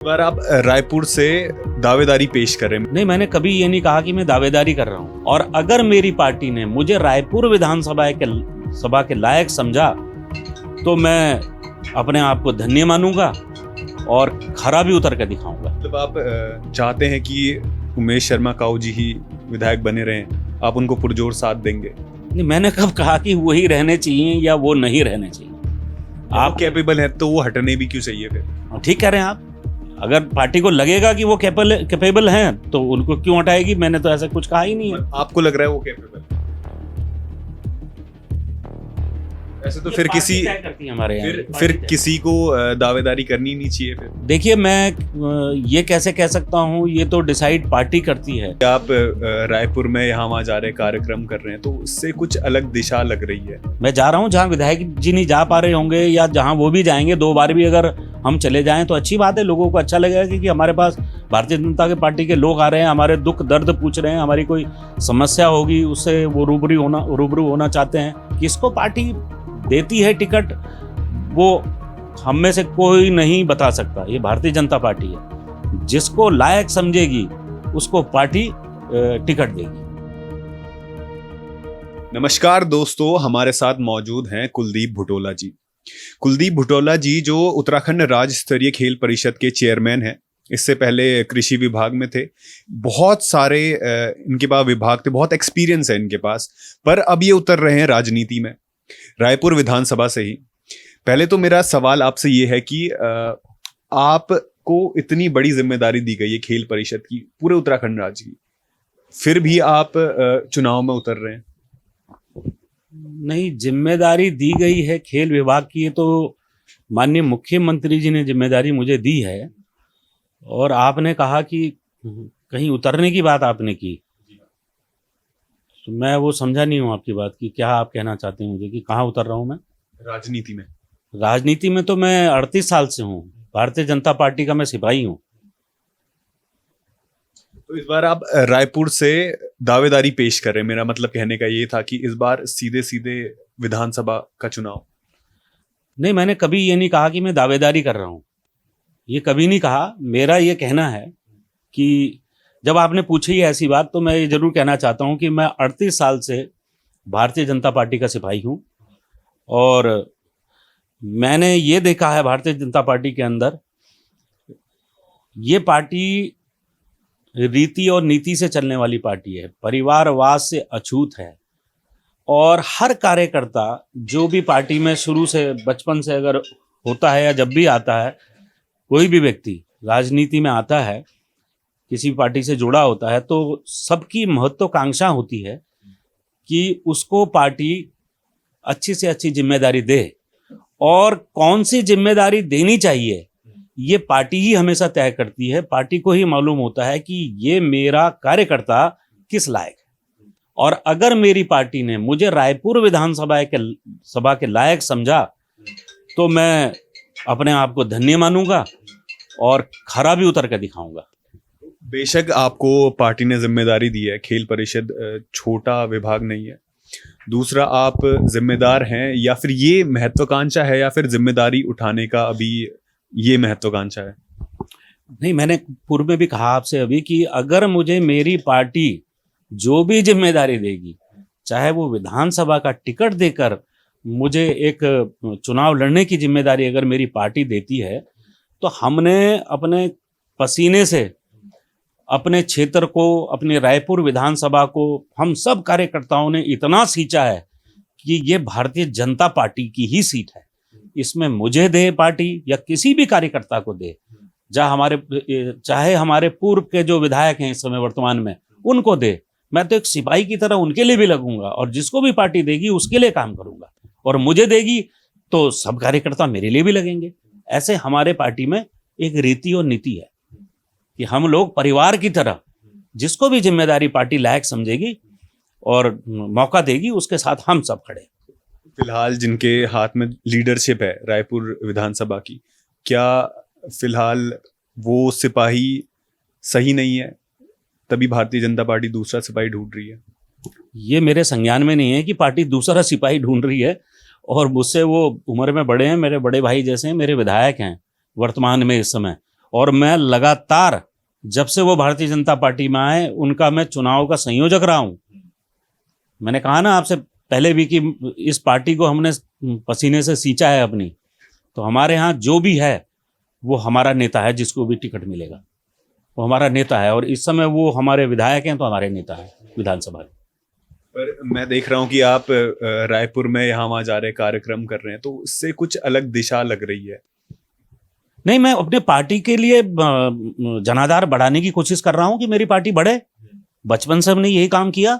बार आप रायपुर से दावेदारी पेश कर रहे हैं। नहीं, मैंने कभी ये नहीं कहा कि मैं दावेदारी कर रहा हूँ। और अगर मेरी पार्टी ने मुझे रायपुर विधानसभा के लायक समझा तो मैं अपने आप को धन्य मानूंगा और खरा भी उतर कर दिखाऊंगा। मतलब आप चाहते हैं कि उमेश शर्मा काऊ जी ही विधायक बने रहें, आप उनको पुरजोर साथ देंगे? नहीं, मैंने कब कहा कि वही रहने चाहिए या वो नहीं रहने चाहिए। आप कैपेबल हैं तो वो हटने भी क्यों चाहिए फिर? ठीक कह रहे हैं आप। अगर पार्टी को लगेगा कि वो कैपेबल हैं तो उनको क्यों हटाएगी? मैंने तो ऐसा कुछ कहा ही नहीं है। आपको लग रहा है वो कैपेबल है? ऐसे तो फिर किसी करती है हमारे यहाँ फिर किसी को दावेदारी करनी नहीं चाहिए फिर। देखिए, मैं ये कैसे कह सकता हूँ, ये तो डिसाइड पार्टी करती है। आप रायपुर में यहाँ वहाँ जा रहे कार्यक्रम कर रहे हैं तो उससे कुछ अलग दिशा लग रही है। मैं जा रहा हूँ जहाँ विधायक जी नहीं जा पा रहे होंगे या जहाँ वो भी जाएंगे, 2 बार भी अगर हम चले जाएं तो अच्छी बात है। लोगों को अच्छा लगेगा कि हमारे पास भारतीय जनता पार्टी के लोग आ रहे हैं, हमारे दुख दर्द पूछ रहे हैं, हमारी कोई समस्या होगी उससे वो रूबरू होना चाहते हैं। किसको पार्टी देती है टिकट वो हम में से कोई नहीं बता सकता। ये भारतीय जनता पार्टी है, जिसको लायक समझेगी उसको पार्टी टिकट देगी। नमस्कार दोस्तों, हमारे साथ मौजूद हैं कुलदीप भुटोला जी। कुलदीप भुटोला जी जो उत्तराखंड राज्य स्तरीय खेल परिषद के चेयरमैन हैं, इससे पहले कृषि विभाग में थे। बहुत सारे इनके पास विभाग थे, बहुत एक्सपीरियंस है इनके पास। पर अब ये उतर रहे हैं राजनीति में, रायपुर विधानसभा से ही। पहले तो मेरा सवाल आपसे ये है कि आपको इतनी बड़ी जिम्मेदारी दी गई है खेल परिषद की, पूरे उत्तराखंड राज्य की, फिर भी आप चुनाव में उतर रहे हैं। नहीं, जिम्मेदारी दी गई है खेल विभाग की, ये तो माननीय मुख्यमंत्री जी ने जिम्मेदारी मुझे दी है। और आपने कहा कि कहीं उतरने की बात आपने की, तो मैं वो समझा नहीं हूँ आपकी बात की। क्या आप कहना चाहते हैं मुझे कि कहाँ उतर रहा हूँ मैं? राजनीति में? राजनीति में तो मैं 38 साल से हूँ, भारतीय जनता पार्टी का मैं सिपाही हूँ। तो इस बार आप रायपुर से दावेदारी पेश कर रहे हैं। मेरा मतलब कहने का ये था कि इस बार सीधे सीधे विधानसभा का चुनाव। नहीं, मैंने कभी ये नहीं कहा कि मैं दावेदारी कर रहा हूँ, ये कभी नहीं कहा। मेरा ये कहना है कि जब आपने पूछी है ऐसी बात, तो मैं ये जरूर कहना चाहता हूँ कि मैं 38 साल से भारतीय जनता पार्टी का सिपाही हूँ। और मैंने ये देखा है भारतीय जनता पार्टी के अंदर, ये पार्टी रीति और नीति से चलने वाली पार्टी है, परिवारवाद से अछूत है। और हर कार्यकर्ता जो भी पार्टी में शुरू से बचपन से अगर होता है या जब भी आता है, कोई भी व्यक्ति राजनीति में आता है, किसी पार्टी से जुड़ा होता है, तो सबकी महत्वाकांक्षा होती है कि उसको पार्टी अच्छी से अच्छी जिम्मेदारी दे। और कौन सी जिम्मेदारी देनी चाहिए ये पार्टी ही हमेशा तय करती है। पार्टी को ही मालूम होता है कि ये मेरा कार्यकर्ता किस लायक है। और अगर मेरी पार्टी ने मुझे रायपुर विधानसभा के लायक समझा तो मैं अपने आप को धन्य मानूंगा और खरा भी उतर कर दिखाऊंगा। बेशक आपको पार्टी ने जिम्मेदारी दी है, खेल परिषद छोटा विभाग नहीं है। दूसरा, आप जिम्मेदार हैं या फिर ये महत्वाकांक्षा है या फिर जिम्मेदारी उठाने का अभी ये महत्वाकांक्षा है? नहीं, मैंने पूर्व में भी कहा आपसे अभी कि अगर मुझे मेरी पार्टी जो भी जिम्मेदारी देगी, चाहे वो विधानसभा का टिकट देकर मुझे एक चुनाव लड़ने की जिम्मेदारी अगर मेरी पार्टी देती है, तो हमने अपने पसीने से अपने क्षेत्र को, अपने रायपुर विधानसभा को, हम सब कार्यकर्ताओं ने इतना सींचा है कि ये भारतीय जनता पार्टी की ही सीट है। इसमें मुझे दे पार्टी या किसी भी कार्यकर्ता को दे, चाहे हमारे पूर्व के जो विधायक हैं इस समय वर्तमान में, उनको दे, मैं तो एक सिपाही की तरह उनके लिए भी लगूंगा और जिसको भी पार्टी देगी उसके लिए काम करूंगा। और मुझे देगी तो सब कार्यकर्ता मेरे लिए भी लगेंगे। ऐसे हमारे पार्टी में एक रीति और नीति है कि हम लोग परिवार की तरह जिसको भी जिम्मेदारी पार्टी लायक समझेगी और मौका देगी, उसके साथ हम सब खड़े। फिलहाल जिनके हाथ में लीडरशिप है रायपुर विधानसभा की, क्या फिलहाल वो सिपाही सही नहीं है, तभी भारतीय जनता पार्टी दूसरा सिपाही ढूंढ रही है? ये मेरे संज्ञान में नहीं है कि पार्टी दूसरा सिपाही ढूंढ रही है। और मुझसे वो उम्र में बड़े हैं, मेरे बड़े भाई जैसे हैं, मेरे विधायक हैं वर्तमान में इस समय, और मैं लगातार जब से वो भारतीय जनता पार्टी में आए उनका मैं चुनाव का संयोजक रहा हूं। मैंने कहा ना आपसे पहले भी कि इस पार्टी को हमने पसीने से सींचा है अपनी, तो हमारे यहाँ जो भी है वो हमारा नेता है, जिसको भी टिकट मिलेगा वो हमारा नेता है, और इस समय वो हमारे विधायक हैं तो हमारे नेता हैं विधानसभा में। पर मैं देख रहा हूँ कि आप रायपुर में यहाँ वहाँ जा रहे कार्यक्रम कर रहे हैं, तो उससे कुछ अलग दिशा लग रही है। नहीं, मैं अपने पार्टी के लिए जनाधार बढ़ाने की कोशिश कर रहा हूं कि मेरी पार्टी बढ़े। बचपन से हमने यही काम किया।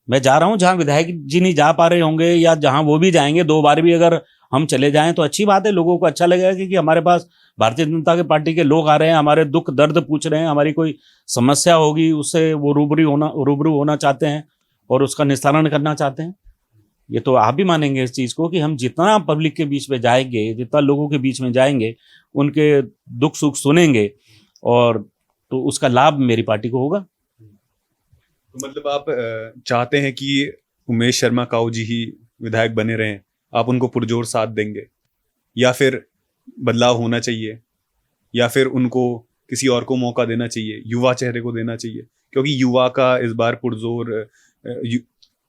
मैं जा रहा हूं जहां विधायक जी नहीं जा पा रहे होंगे या जहां वो भी जाएंगे, 2 बार भी अगर हम चले जाएं तो अच्छी बात है, लोगों को अच्छा लगेगा कि हमारे पास भारतीय जनता पार्टी के लोग आ रहे हैं, हमारे दुख दर्द पूछ रहे हैं, हमारी कोई समस्या होगी उससे वो रूबरू होना चाहते हैं और उसका निस्तारण करना चाहते हैं। ये तो आप भी मानेंगे इस चीज़ को कि हम जितना पब्लिक के बीच में जाएंगे, जितना लोगों के बीच में जाएंगे, उनके दुख सुख सुनेंगे, और तो उसका लाभ मेरी पार्टी को होगा। तो मतलब आप चाहते हैं कि उमेश शर्मा काऊ जी ही विधायक बने रहें, आप उनको पुरजोर साथ देंगे, या फिर बदलाव होना चाहिए, या फिर उनको किसी और को मौका देना चाहिए, युवा चेहरे को देना चाहिए? क्योंकि युवा का इस बार पुरजोर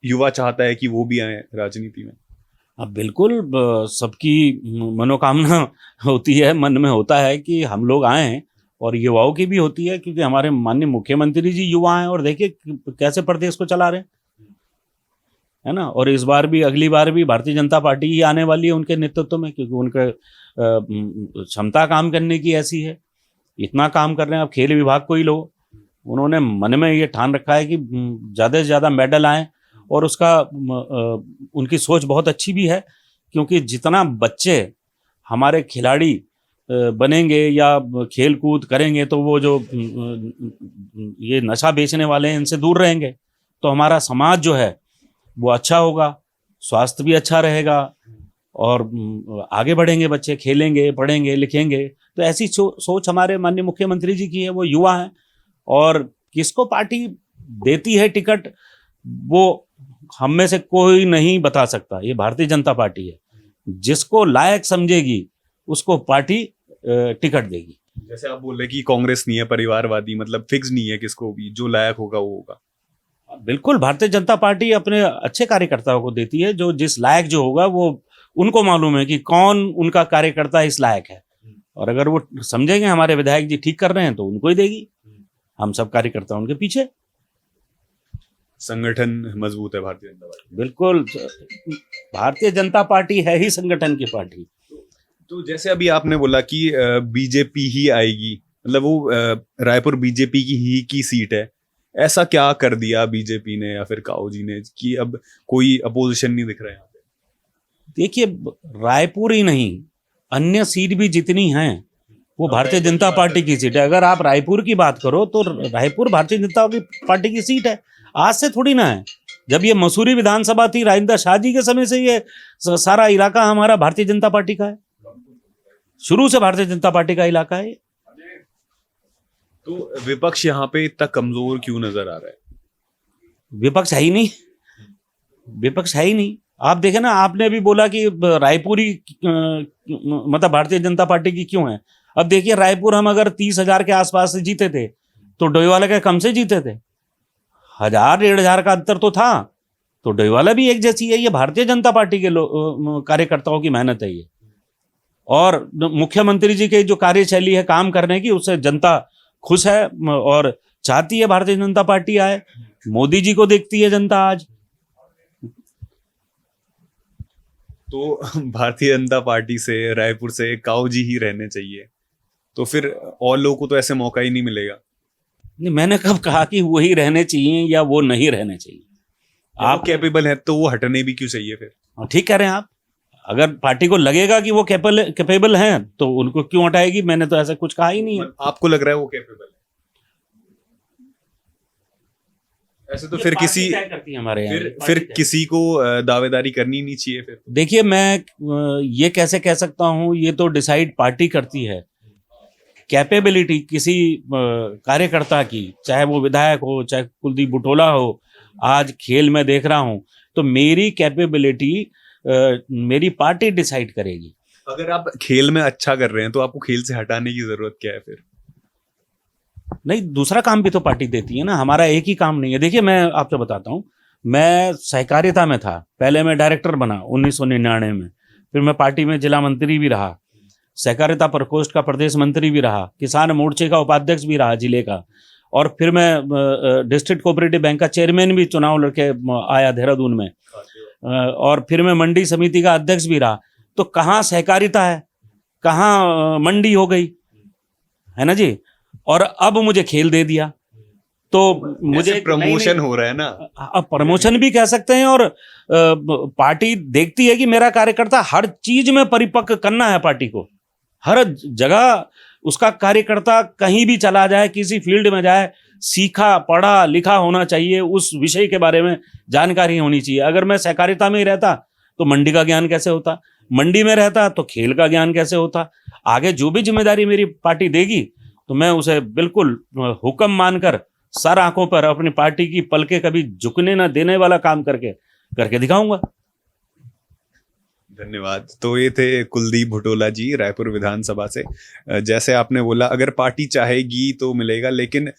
युवा चाहता है कि वो भी आए राजनीति में। अब बिल्कुल सबकी मनोकामना होती है, मन में होता है कि हम लोग आएँ, और युवाओं की भी होती है क्योंकि हमारे माननीय मुख्यमंत्री जी युवा हैं और देखिए कैसे प्रदेश को चला रहे हैं, है ना। और इस बार भी, अगली बार भी भारतीय जनता पार्टी ही आने वाली है उनके नेतृत्व में, क्योंकि उनके क्षमता काम करने की ऐसी है, इतना काम कर रहे हैं। अब खेल विभाग को ही लो, उन्होंने मन में ये ठान रखा है कि ज़्यादा से ज़्यादा मेडल आए, और उसका उनकी सोच बहुत अच्छी भी है, क्योंकि जितना बच्चे हमारे खिलाड़ी बनेंगे या खेल कूद करेंगे तो वो जो ये नशा बेचने वाले हैं इनसे दूर रहेंगे, तो हमारा समाज जो है वो अच्छा होगा, स्वास्थ्य भी अच्छा रहेगा, और आगे बढ़ेंगे बच्चे, खेलेंगे, पढ़ेंगे, लिखेंगे। तो ऐसी सोच हमारे माननीय मुख्यमंत्री जी की है, वो युवा हैं, और किसको पार्टी देती है टिकट वो हम में से कोई नहीं बता सकता। ये भारतीय जनता पार्टी है, जिसको लायक समझेगी उसको पार्टी टिकट देगी। जैसे आप बोल रहे कि कांग्रेस नहीं है परिवारवादी, मतलब फिक्स नहीं है किसको भी, जो लायक होगा वो होगा। बिल्कुल, भारतीय जनता पार्टी अपने अच्छे कार्यकर्ताओं को देती है, जो जिस लायक जो होगा वो उनको मालूम है कि कौन उनका कार्यकर्ता इस लायक है, और अगर वो समझेंगे हमारे विधायक जी ठीक कर रहे हैं तो उनको ही देगी। हम सब कार्यकर्ता उनके पीछे। संगठन मजबूत है भारतीय जनता पार्टी। बिल्कुल, भारतीय जनता पार्टी है ही संगठन की पार्टी। तो जैसे अभी आपने बोला कि बीजेपी ही आएगी, मतलब वो रायपुर बीजेपी की सीट है, ऐसा क्या कर दिया बीजेपी ने या फिर काऊ जी ने कि अब कोई अपोजिशन नहीं दिख रहा है यहाँ पे? देखिए, रायपुर ही नहीं, अन्य सीट भी जितनी हैं वो भारतीय जनता पार्टी की सीट है। अगर आप रायपुर की बात करो तो रायपुर भारतीय जनता पार्टी की सीट है, आज से थोड़ी ना है। जब ये मसूरी विधानसभा थी राजेंद्र शाह जी के समय से ये सारा इलाका हमारा भारतीय जनता पार्टी का है, शुरू से भारतीय जनता पार्टी का इलाका है। तो विपक्ष यहाँ पे इतना कमजोर क्यों नजर आ रहा है? विपक्ष है ही नहीं, विपक्ष है ही नहीं। आप देखें ना, आपने भी बोला कि रायपुर ही मतलब भारतीय जनता पार्टी की क्यों है। अब देखिए, रायपुर हम अगर 30,000 के आसपास से जीते थे तो डोईवाला के कम से जीते थे, 1,000-1,500 का अंतर तो था। तो डोईवाला भी एक जैसी है, ये भारतीय जनता पार्टी के कार्यकर्ताओं की मेहनत है ये, और मुख्यमंत्री जी की जो कार्यशैली है काम करने की, उससे जनता खुश है और चाहती है भारतीय जनता पार्टी आए। मोदी जी को देखती है जनता आज। तो भारतीय जनता पार्टी से, रायपुर से काऊ जी ही रहने चाहिए, तो फिर और लोगों को तो ऐसे मौका ही नहीं मिलेगा। नहीं, मैंने कब कहा कि वही रहने चाहिए या वो नहीं रहने चाहिए। आप कैपेबल है तो वो हटने भी क्यों चाहिए फिर? ठीक कह रहे हैं आप। अगर पार्टी को लगेगा कि वो कैपेबल हैं तो उनको क्यों हटाएगी? मैंने तो ऐसा कुछ कहा ही नहीं है। आपको लग रहा है वो कैपेबल है? ऐसे तो फिर किसी करती है हमारे यहाँ, फिर किसी को दावेदारी करनी नहीं चाहिए फिर। देखिए, मैं ये कैसे कह सकता हूँ, ये तो डिसाइड पार्टी करती है। कैपेबिलिटी किसी कार्यकर्ता की, चाहे वो विधायक हो, चाहे कुलदीप बुटोला हो, आज खेल में देख रहा हूँ तो मेरी कैपेबिलिटी मेरी पार्टी डिसाइड करेगी। अगर आप खेल में अच्छा कर रहे हैं तो आपको खेल से हटाने की जरूरत क्या है फिर? नहीं, दूसरा काम भी तो पार्टी देती है ना, हमारा एक ही काम नहीं है। देखिए मैं आपको बताता हूँ, मैं सहकारिता में था, पहले मैं डायरेक्टर बना 1999 में, फिर मैं पार्टी में जिला मंत्री भी रहा, सहकारिता प्रकोष्ठ का प्रदेश मंत्री भी रहा, किसान मोर्चे का उपाध्यक्ष भी रहा जिले का, और फिर मैं डिस्ट्रिक्ट कोऑपरेटिव बैंक का चेयरमैन भी चुनाव लड़के आया देहरादून में, और फिर मैं मंडी समिति का अध्यक्ष भी रहा। तो कहाँ सहकारिता है, कहाँ मंडी हो गई, है ना जी। और अब मुझे खेल दे दिया, तो मुझे प्रमोशन हो रहा है ना। अब प्रमोशन भी कह सकते हैं, और पार्टी देखती है कि मेरा कार्यकर्ता हर चीज में परिपक्व करना है पार्टी को, हर जगह उसका कार्यकर्ता कहीं भी चला जाए, किसी फील्ड में जाए, सीखा पढ़ा लिखा होना चाहिए, उस विषय के बारे में जानकारी होनी चाहिए। अगर मैं सहकारिता में ही रहता तो मंडी का ज्ञान कैसे होता, मंडी में रहता तो खेल का ज्ञान कैसे होता। आगे जो भी जिम्मेदारी मेरी पार्टी देगी तो मैं उसे बिल्कुल हुक्म मानकर सर आंखों पर अपनी पार्टी की पलके कभी झुकने ना देने वाला काम करके दिखाऊंगा। धन्यवाद। तो ये थे कुलदीप भुटोला जी रायपुर विधानसभा से। जैसे आपने बोला अगर पार्टी चाहेगी तो मिलेगा, लेकिन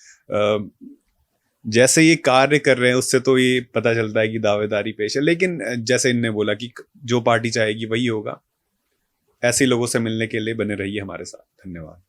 जैसे ये कार्य कर रहे हैं उससे तो ये पता चलता है कि दावेदारी पेश है। लेकिन जैसे इनने बोला कि जो पार्टी चाहेगी वही होगा। ऐसे लोगों से मिलने के लिए बने रहिए हमारे साथ। धन्यवाद।